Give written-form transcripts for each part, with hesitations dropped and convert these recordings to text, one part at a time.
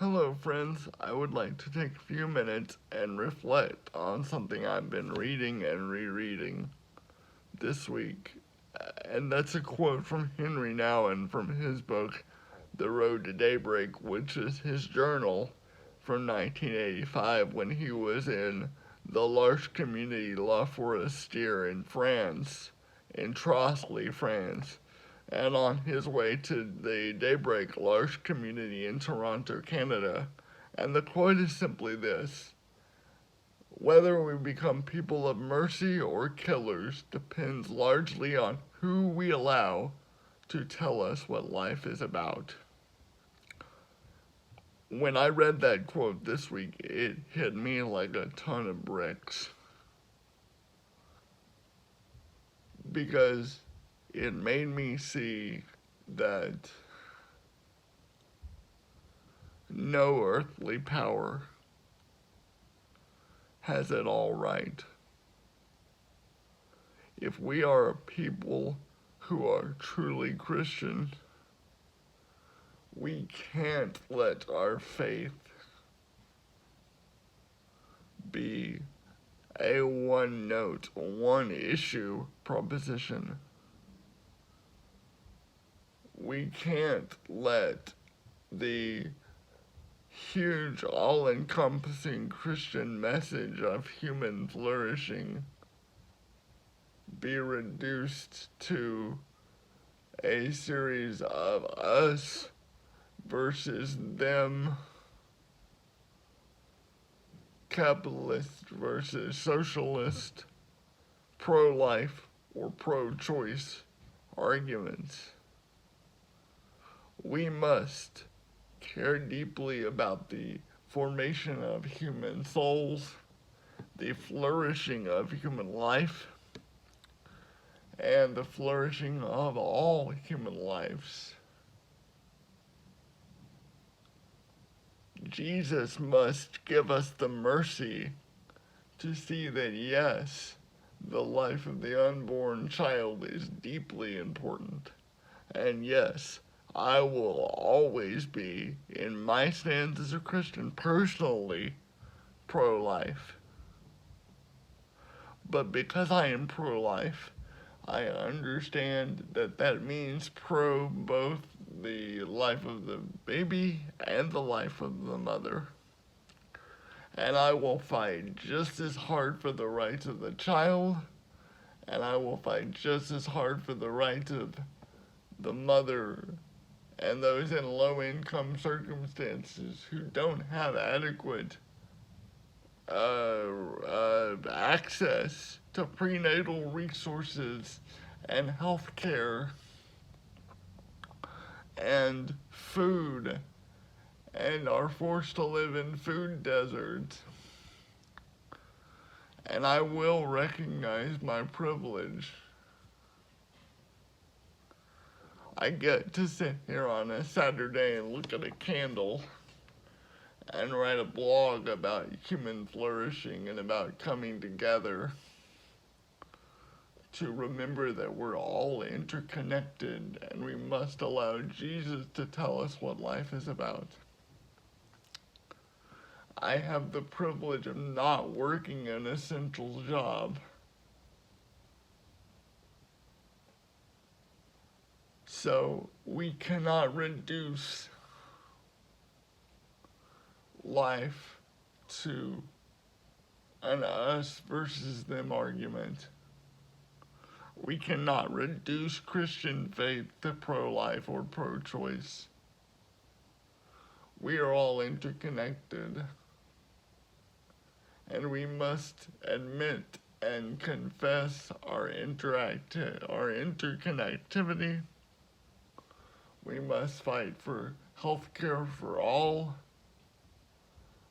Hello, friends. I would like to take a few minutes and reflect on something I've been reading and rereading this week. And that's a quote from Henry Nouwen from his book, The Road to Daybreak, which is his journal from 1985 when he was in the L'Arche community La Forestière in France, in Trosly, France, and on his way to the Daybreak L'Arche community in Toronto, Canada. And the quote is simply this: whether we become people of mercy or killers depends largely on who we allow to tell us what life is about. When I read that quote this week, it hit me like a ton of bricks because it made me see that no earthly power has it all right. If we are a people who are truly Christian, we can't let our faith be a one note, one issue proposition. We can't let the huge, all encompassing Christian message of human flourishing be reduced to a series of us versus them, capitalist versus socialist, pro-life or pro-choice arguments. We must care deeply about the formation of human souls, the flourishing of human life, and the flourishing of all human lives. Jesus must give us the mercy to see that, yes, the life of the unborn child is deeply important. And yes, I will always be, in my stance as a Christian, personally pro-life. But because I am pro-life, I understand that that means pro both the life of the baby and the life of the mother. And I will fight just as hard for the rights of the child, and I will fight just as hard for the rights of the mother and those in low income circumstances who don't have adequate access to prenatal resources and health care and food and are forced to live in food deserts. And I will recognize my privilege. I get to sit here on a Saturday and look at a candle and write a blog about human flourishing and about coming together to remember that we're all interconnected and we must allow Jesus to tell us what life is about. I have the privilege of not working an essential job. So we cannot reduce life to an us versus them argument. We cannot reduce Christian faith to pro-life or pro-choice. We are all interconnected. And we must admit and confess our interconnectivity. We must fight for health care for all.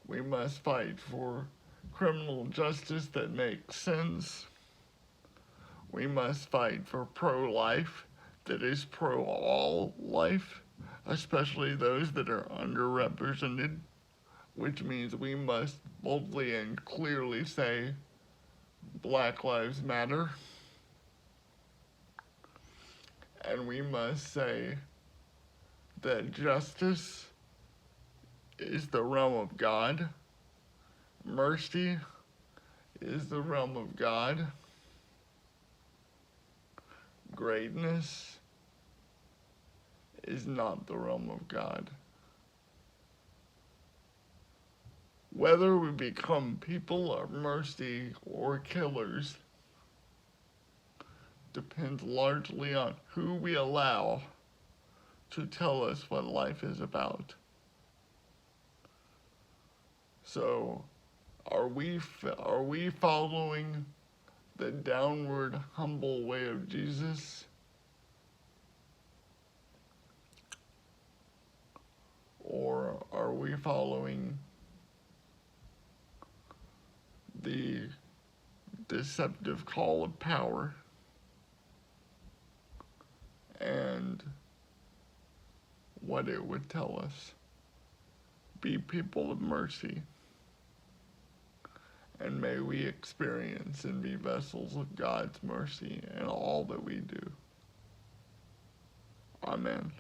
We must fight for criminal justice that makes sense. We must fight for pro-life that is pro-all life, especially those that are underrepresented, which means we must boldly and clearly say Black Lives Matter. And we must say that justice is the realm of God. Mercy is the realm of God. Greatness is not the realm of God. Whether we become people of mercy or killers depends largely on who we allow to tell us what life is about. So, are we following the downward, humble way of Jesus? Or are we following the deceptive call of power and what it would tell us? Be people of mercy, and may we experience and be vessels of God's mercy in all that we do. Amen.